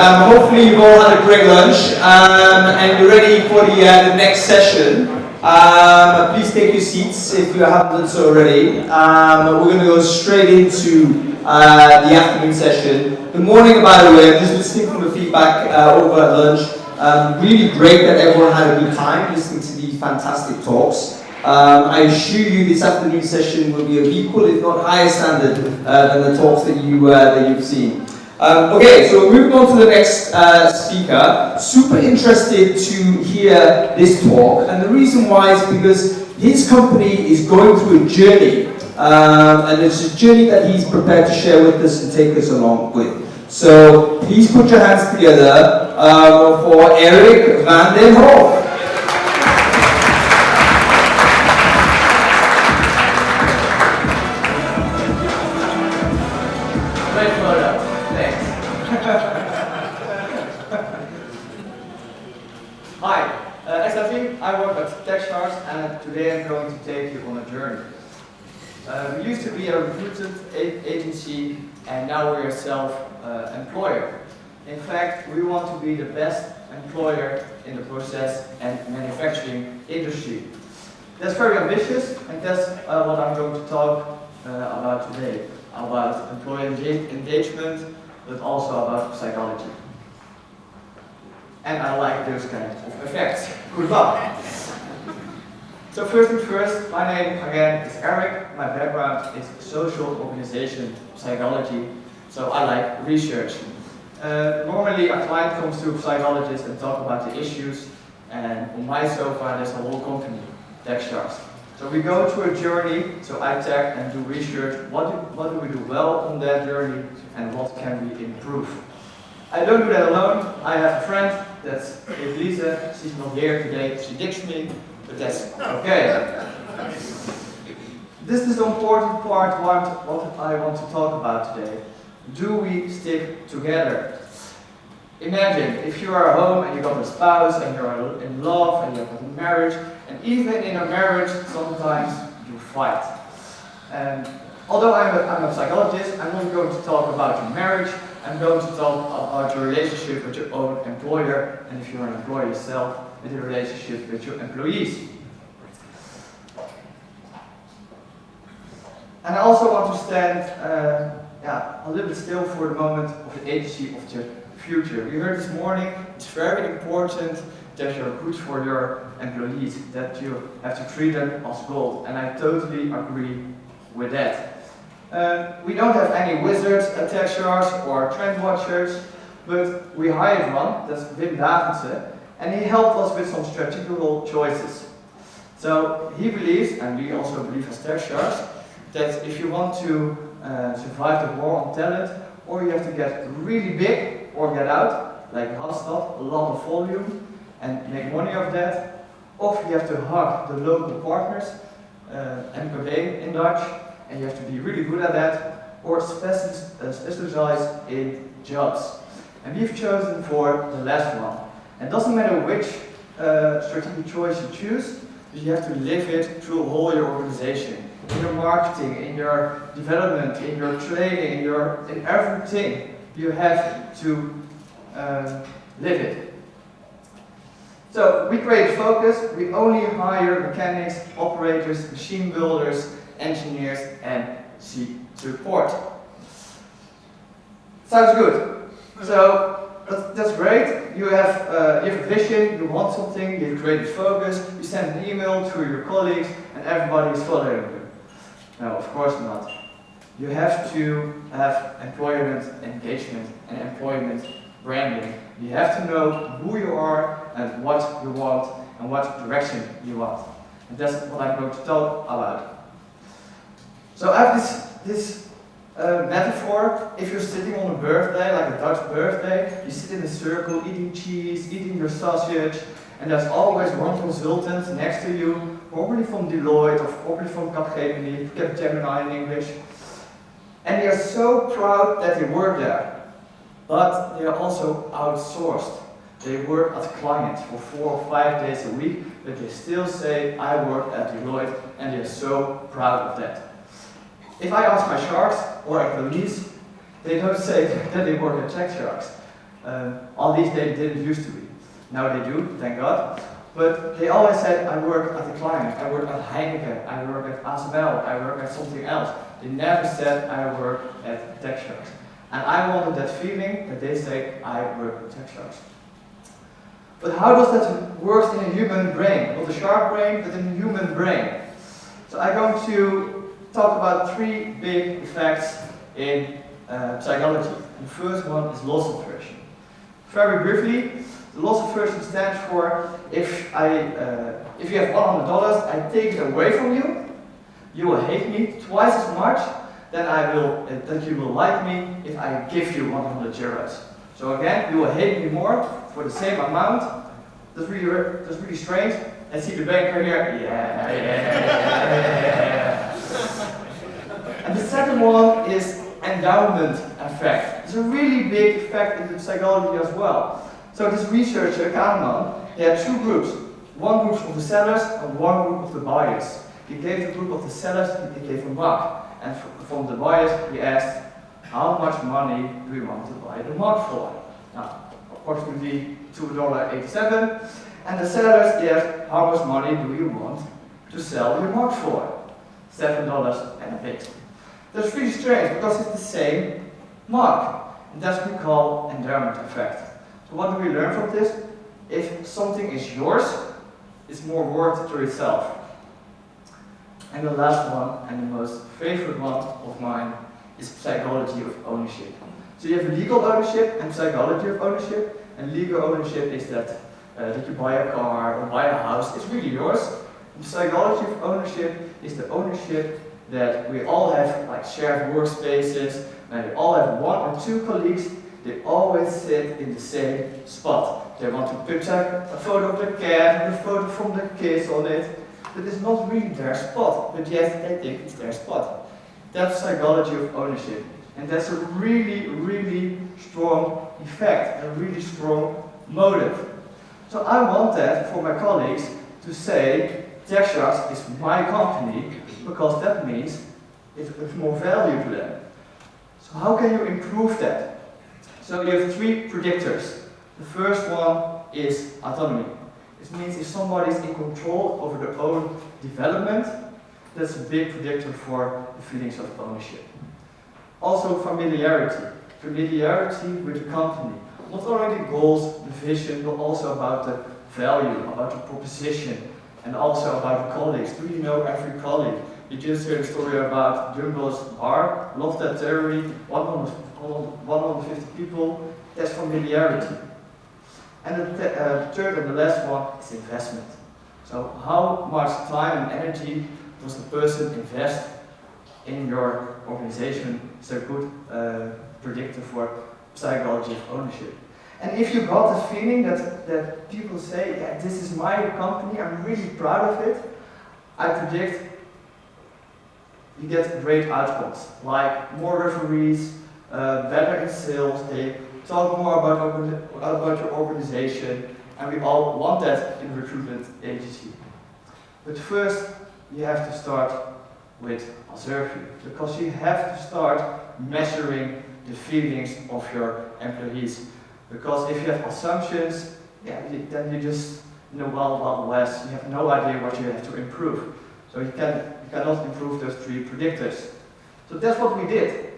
Hopefully you've all had a great lunch and you're ready for the next session. Please take your seats if you haven't done so already. We're going to go straight into the afternoon session. Good morning, by the way. I'm just listening from the feedback over at lunch. Really great that everyone had a good time listening to these fantastic talks. I assure you this afternoon session will be of equal, if not higher standard than the talks that you've seen. Okay, so we're moving on to the next speaker. Super interested to hear this talk, and the reason why is because his company is going through a journey, and it's a journey that he's prepared to share with us and take us along with. So please put your hands together for Erik van den Hoff. Hi, as I work at TechSharks, and today I'm going to take you on a journey. We used to be a recruitment agency, and now we're a self-employer. In fact, we want to be the best employer in the process and manufacturing industry. That's very ambitious, and that's what I'm going to talk about today. About employee engagement, but also about psychology. And I like those kinds of effects. Good luck. So first things first, my name again is Erik. My background is social organization psychology, so I like research. Normally a client comes to a psychologist and talk about the issues, and on my sofa there's a whole company, TechSharks. So we go through a journey, so I tech and do research, what do we do well on that journey, and what can we improve. I don't do that alone. I have a friend, that's Lisa. She's not here today, she ditched me, but that's okay. This is the important part, what I want to talk about today. Do we stick together? Imagine if you are at home and you got a spouse and you're in love and you have a marriage, and even in a marriage sometimes you fight. And although I'm a psychologist, I'm not going to talk about your marriage. I'm going to talk about your relationship with your own employer, and if you're an employer yourself, with your relationship with your employees. And I also want to stand a little bit still for the moment of the agency of the future. We heard this morning, it's very important that you're good for your employees, that you have to treat them as gold, and I totally agree with that. We don't have any wizards at TechSharks or trend watchers, but we hired one, that's Wim Davidsen, and he helped us with some strategical choices. So he believes, and we also believe as TechSharks, that if you want to survive the war on talent, or you have to get really big or get out, like Randstad, a lot of volume, and make money of that, or you have to hug the local partners, MKB in Dutch, and you have to be really good at that, or specialize in jobs. And we've chosen for the last one. And it doesn't matter which strategic choice you choose, but you have to live it through whole your organization. In your marketing, in your development, in your training, in everything, you have to live it. So we create focus, we only hire mechanics, operators, machine builders, engineers, and support. Sounds good. So that's great. You have a vision, you want something, you create focus, you send an email to your colleagues, and everybody is following you. No, of course not. You have to have employment engagement and employment branding. You have to know who you are and what you want and what direction you want. And that's what I'm going to talk about. So I have this metaphor. If you're sitting on a birthday, like a Dutch birthday, you sit in a circle eating cheese, eating your sausage, and there's always one consultant next to you, probably from Deloitte or probably from Capgemini, in English. And they are so proud that they work there. But they are also outsourced. They work as clients for 4 or 5 days a week, but they still say, I work at Deloitte, and they are so proud of that. If I ask my sharks or employees, they don't say that they work at TechSharks. All these they didn't used to be. Now they do, thank God. But they always said, I work at the client, I work at Heineken, I work at ASML, I work at something else. They never said, I work at tech sharks. And I wanted that feeling that they say, I work at tech sharks. But how does that work in a human brain? Not a shark brain, but in a human brain. So I'm going to talk about 3 big effects in psychology. And the first one is loss aversion. Very briefly, the loss aversion stands for if you have $100, I take it away from you, you will hate me twice as much than you will like me if I give you 100 euros. So again, you will hate me more for the same amount. That's really strange. And see the banker here, yeah. And the second one is endowment effect. It's a really big effect in the psychology as well. So this researcher, Kahneman, he had 2 groups. One group of the sellers and one group of the buyers. He gave the group of the sellers, he gave a mug. And from the buyers, he asked, how much money do you want to buy the mug for? Now, approximately $2.87. And the sellers asked, how much money do you want to sell your mug for? $7 and a bit. That's really strange because it's the same mug. And that's what we call endowment effect. So what do we learn from this? If something is yours, it's more worth to itself. And the last one, and the most favorite one of mine, is psychology of ownership. So you have legal ownership and psychology of ownership. And legal ownership is that you buy a car or buy a house. It's really yours. And psychology of ownership is the ownership that we all have, like shared workspaces, and we all have 1 or 2 colleagues. They always sit in the same spot. They want to put a photo of the cat and a photo from the kids on it. But it's not really their spot, but yet they think it's their spot. That's psychology of ownership. And that's a really, really strong effect, a really strong motive. So I want that for my colleagues to say, Tech Sharks is my company, because that means it's more value to them. So how can you improve that? So you have 3 predictors. The first one is autonomy. It means if somebody is in control over their own development, that's a big predictor for the feelings of ownership. Also familiarity. Familiarity with the company. Not only the goals, the vision, but also about the value, about the proposition, and also about the colleagues. Do you know every colleague? You just heard a story about Jumbo's bar. Love that theory. 150 people. That's familiarity. And the third and the last one is investment. So how much time and energy does the person invest in your organization is a good predictor for psychology of ownership. And if you got the feeling that people say, yeah, this is my company, I'm really proud of it, I predict you get great outcomes, like more referees, better in sales, they talk more about your organization, and we all want that in a recruitment agency. But first, you have to start with aversion, because you have to start measuring the feelings of your employees. Because if you have assumptions, then you just in the wild west, you have no idea what you have to improve. So you cannot improve those 3 predictors. So that's what we did.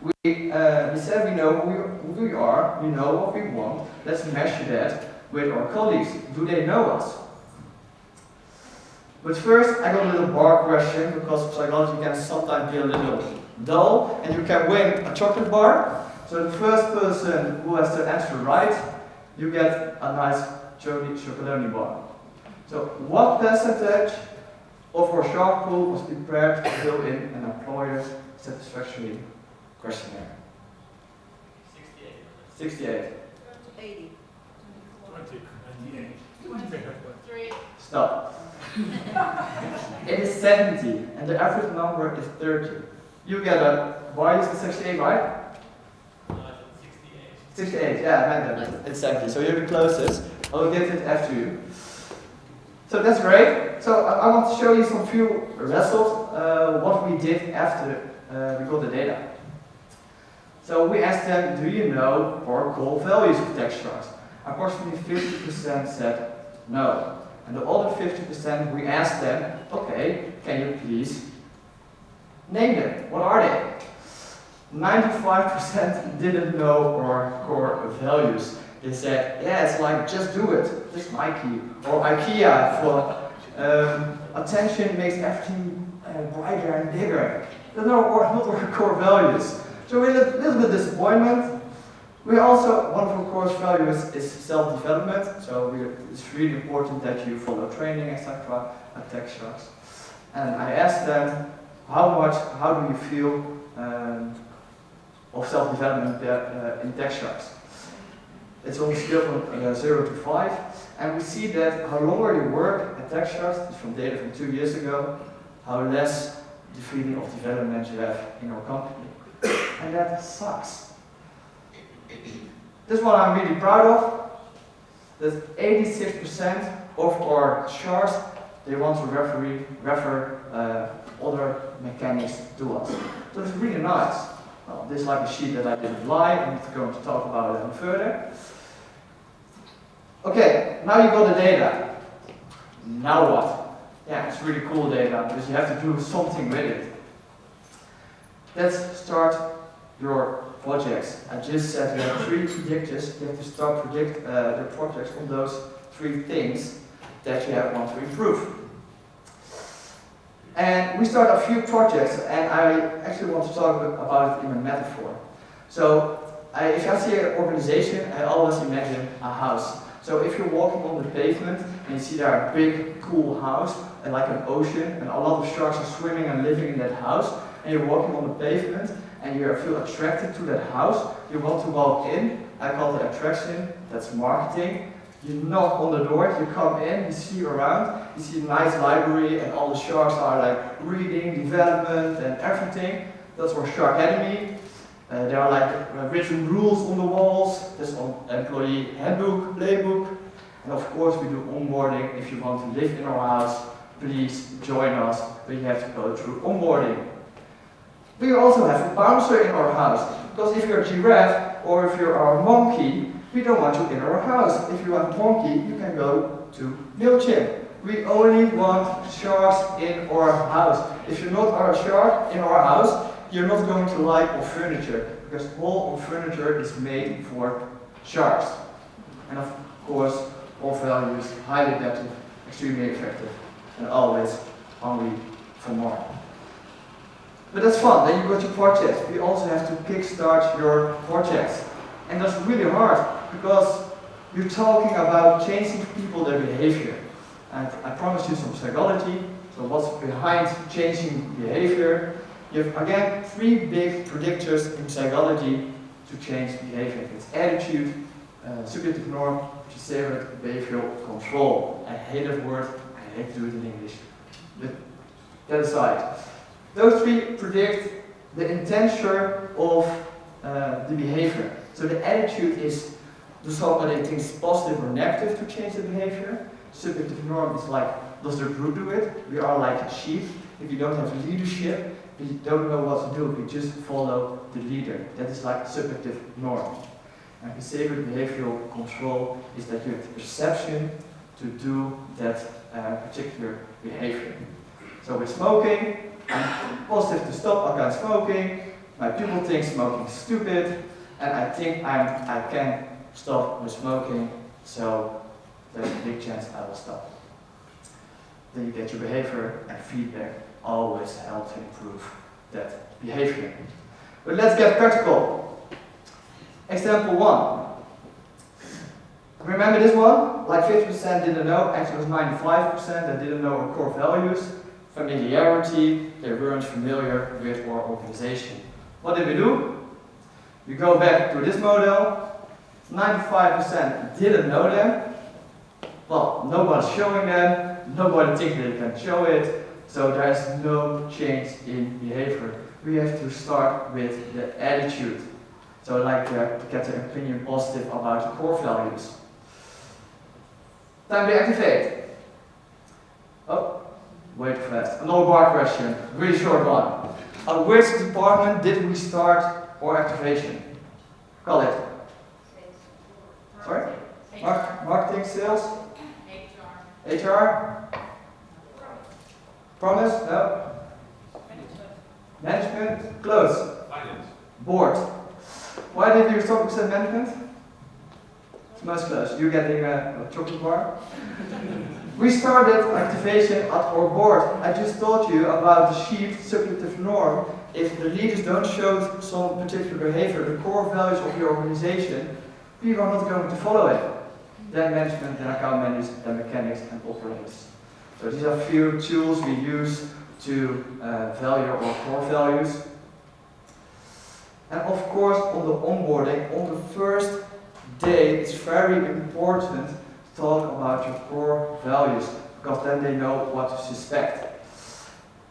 We said we know who we are, we know what we want, let's measure that with our colleagues. Do they know us? But first, I got a little bar question, because psychology can sometimes be a little dull, and you can win a chocolate bar. So the first person who has the answer right, you get a nice chocolate bar. So what percentage of our shark pool was prepared to fill in an employer satisfaction questionnaire? 68. 80. 20. 98. 3. Stop. It is 70, and the average number is 30. You get a bar, you said 68, right? 68, yeah, I meant that. It's 70, so you're the closest. I'll get it after you. So that's great. So I want to show you some few results, what we did after we got the data. So we asked them, do you know our core values of tax sharks? Approximately 50% said no. And the other 50% we asked them, okay, can you please name them? What are they? 95% didn't know our core values. They said, yeah, it's like, just do it. Just Nike. Or IKEA for attention makes everything brighter and bigger. They're not our core values. So we're a little bit disappointment. We also, one of our core values is self-development. So it's really important that you follow training, etc. at tax sharks. And I asked them, how do you feel of self-development in tax sharks? It's on a scale from 0 to 5, and we see that how longer you work at tax sharks, it's from data from 2 years ago, how less the feeling of development you have in our company. And that sucks. This one I'm really proud of, that 86% of our sharks, they want to refer other mechanics to us. So it's really nice. Well, this is like a sheet that I didn't lie, I'm going to talk about it further. Okay, now you got the data. Now what? Yeah, it's really cool data, because you have to do something with it. Let's start your projects. I just said you have 3 predictors. You have to start predict the projects on those 3 things that you want to improve. And we start a few projects, and I actually want to talk about it in a metaphor. So, if I see an organization, I always imagine a house. So if you're walking on the pavement and you see there a big, cool house, and like an ocean, and a lot of sharks are swimming and living in that house, and you're walking on the pavement, and you feel attracted to that house, you want to walk in, I call it attraction, that's marketing. You knock on the door, you come in, you see around, you see a nice library, and all the sharks are like reading, development, and everything. That's our Shark Academy. There are like written rules on the walls, there's an employee handbook, playbook, and of course we do onboarding. If you want to live in our house, please join us, but you have to go through onboarding. We also have a bouncer in our house, because if you're a giraffe or if you're a monkey, we don't want you in our house. If you are a monkey, you can go to MailChimp. We only want sharks in our house. If you're not a shark in our house, you're not going to like our furniture, because all our furniture is made for sharks. And of course, all values, highly adaptive, extremely effective, and always hungry for more. But that's fun, then you got your projects. We also have to kickstart your projects. And that's really hard, because you're talking about changing people, their behavior. And I promised you some psychology, so what's behind changing behavior? You have, again, 3 big predictors in psychology to change behavior. It's attitude, subjective norm, which is behavioral control. I hate that word, I hate to do it in English. But that aside. Those 3 predict the intention of the behavior. So the attitude is, does somebody think it's positive or negative to change the behavior? Subjective norm is like, does the group do it? We are like sheep. If you don't have leadership, you don't know what to do, you just follow the leader. That is like subjective norm. And behavioral control is that you have the perception to do that particular behavior. So with smoking, I'm positive to stop against smoking. My people think smoking is stupid, and I think I can stop with smoking, so there's a big chance I will stop. Then you get your behavior, and feedback always helps to improve that behavior. But let's get practical. Example 1. Remember this one? Like 50% didn't know, actually it was 95% that didn't know our core values. Familiarity, they weren't familiar with our organization. What did we do? We go back to this model. 95% didn't know them. Well, nobody's showing them, nobody thinks they can show it, so there is no change in behavior. We have to start with the attitude. So like to get the opinion positive about the core values. Time to activate. Oh, way too fast. Another bar question, really short one. Which department did we start or activation? Call it. Sorry? Marketing, sales? HR? Promise? No. Management? Close. Finance. Board. Why did you stop with management? It's most close. You're getting a chocolate bar. We started activation at our board. I just told you about the sheep subjective norm. If the leaders don't show some particular behavior, the core values of the organization, people are not going to follow it. Then management, then account managers, then mechanics and operators. So these are few tools we use to value our core values. And of course, on the onboarding, on the first day, it's very important to talk about your core values, because then they know what to suspect.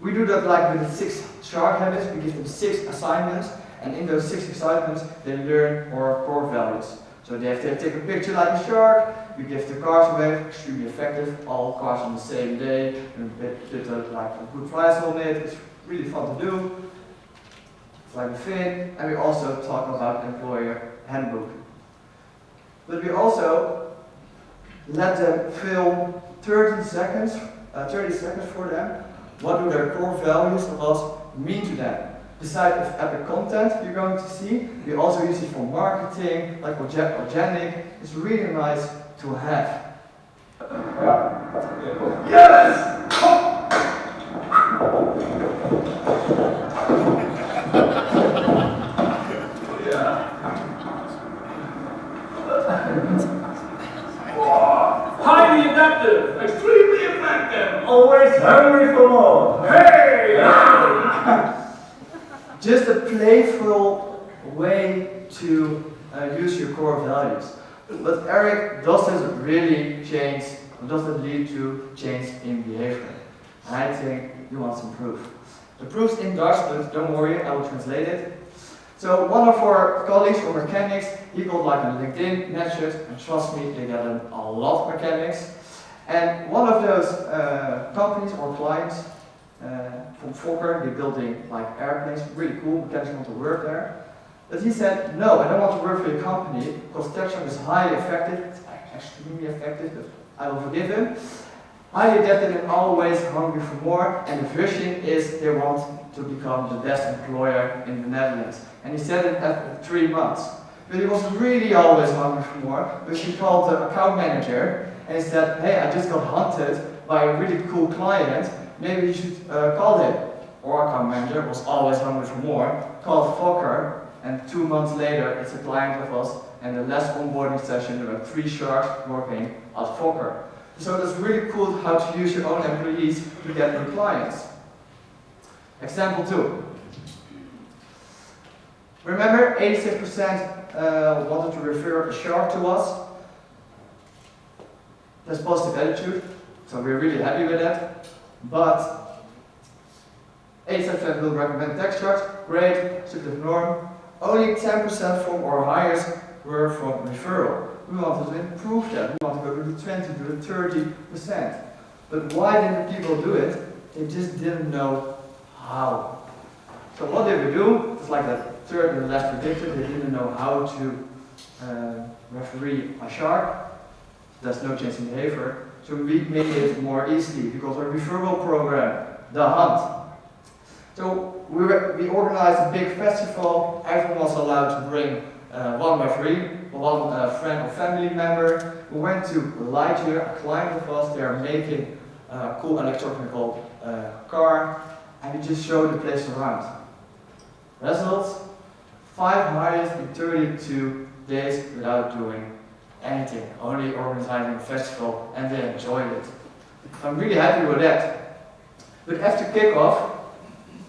We do that like with the 6 shark habits. We give them 6 assignments, and in those 6 assignments, they learn our core values. So they have to take a picture like a shark. We give the cars away, extremely effective. All cars on the same day, and put like a good price on it. It's really fun to do. It's like a thing. And we also talk about employer handbook. But we also let them film 30 seconds for them. What do their core values of us mean to them? Besides of epic content you're going to see, we also use it for marketing, like organic. It's really nice to have. Yes! Highly adaptive, extremely effective, always hungry for more. Hey! Just a playful way to use your core values. But Erik doesn't really change, doesn't lead to change in behavior. And I think you want some proof. The proof's in Dutch, but don't worry, I will translate it. So one of our colleagues or mechanics, he got like a LinkedIn message, and trust me, they get a lot of mechanics. And one of those companies or clients from Fokker, they're building like airplanes, really cool, mechanics want to work there. But he said, no, I don't want to work for your company because TechShark is highly effective, it's extremely effective, but I will forgive him. Highly adapted and always hungry for more, and the vision is they want to become the best employer in the Netherlands. And he said it after 3 months. But he was really always hungry for more, because he called the account manager and he said, hey, I just got hunted by a really cool client, maybe you should call him. Our account manager was always hungry for more, called Fokker, and 2 months later it's a client of us, and the last onboarding session there were 3 sharks working at Fokker. So that's really cool how to use your own employees to get new clients. Example 2. Remember, 86% wanted to refer a shark to us. That's positive attitude, so we're really happy with that. But 87% will recommend text sharks, great, subjective norm. Only 10% from our hires were from referral. We wanted to improve that. We want to go to the 20 to the 30%. But why didn't people do it? They just didn't know how. So what did we do? It's like that third and last predictor. They didn't know how to referee a shark. There's no change in behavior. So we made it more easily because our referral program, the hunt. So we organized a big festival. Everyone was allowed to bring one referee, one friend or family member. We went to Lightyear, a client of us. They are making a cool electronical car, and we just showed the place around. Results: 5 hires in 32 days without doing anything, only organizing a festival, and they enjoyed it. I'm really happy with that. But after kickoff,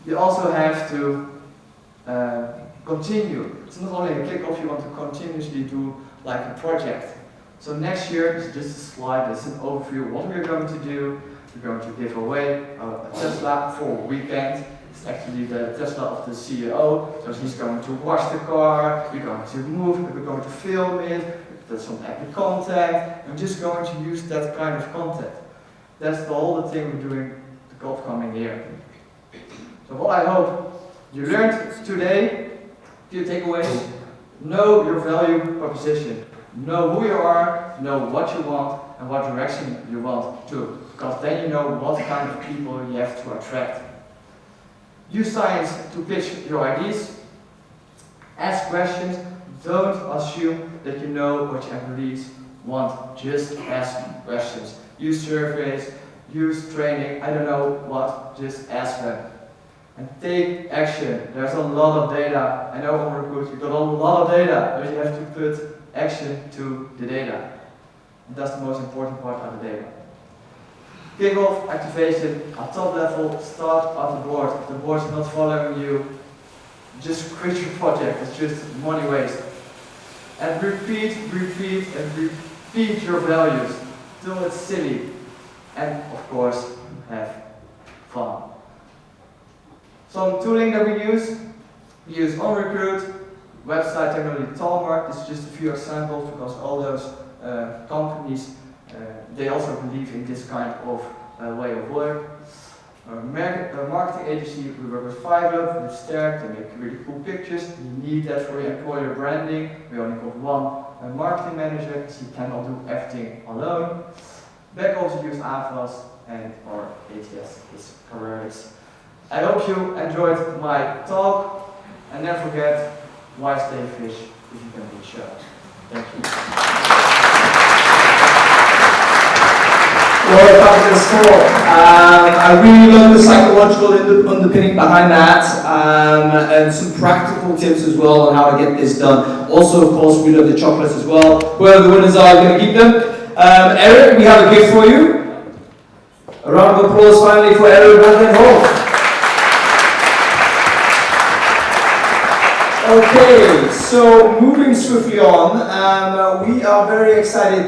you also have to continue. It's not only a kickoff, you want to continuously do like a project. So next year, it's just a slide, it's an overview of what we're going to do. We're going to give away a Tesla for a weekend. It's actually the Tesla of the CEO, so he's going to wash the car, we're going to move it, we're going to film it, there's some epic content, and we're just going to use that kind of content. That's the whole thing we're doing the upcoming year. So what I hope you learned today Few takeaways. Know your value proposition. Know who you are, know what you want, and what direction you want to. Because then you know what kind of people you have to attract. Use science to pitch your ideas. Ask questions. Don't assume that you know what your employees want. Just ask questions. Use surveys, use training, I don't know what, just ask them. And take action. There's a lot of data. I know on Recruit you've got a lot of data, but you have to put action to the data. And that's the most important part of the data. Kick-off activation at top level, start at the board. If the board is not following you, just quit your project, it's just money waste. And repeat, and repeat your values. Do it silly. And of course, have fun. Some tooling that we use OnRecruit, website technology Talmar. This is just a few examples because all those companies, they also believe in this kind of way of work. Marketing agency, we work with Fiverr, with Sterk, they make really cool pictures. You need that for your employer branding. We only got one marketing manager because he cannot do everything alone. Back office use AVAS and our ATS is Eriks. I hope you enjoyed my talk and never forget, why stay a fish if you can be sharp. Thank you. Well, that was cool. I really love the psychological underpinning behind that, and some practical tips as well on how to get this done. Also, of course, we love the chocolates as well. Whoever the winners are, going to keep them. Erik, we have a gift for you. A round of applause finally for Erik and Hoff. Okay, so moving swiftly on, we are very excited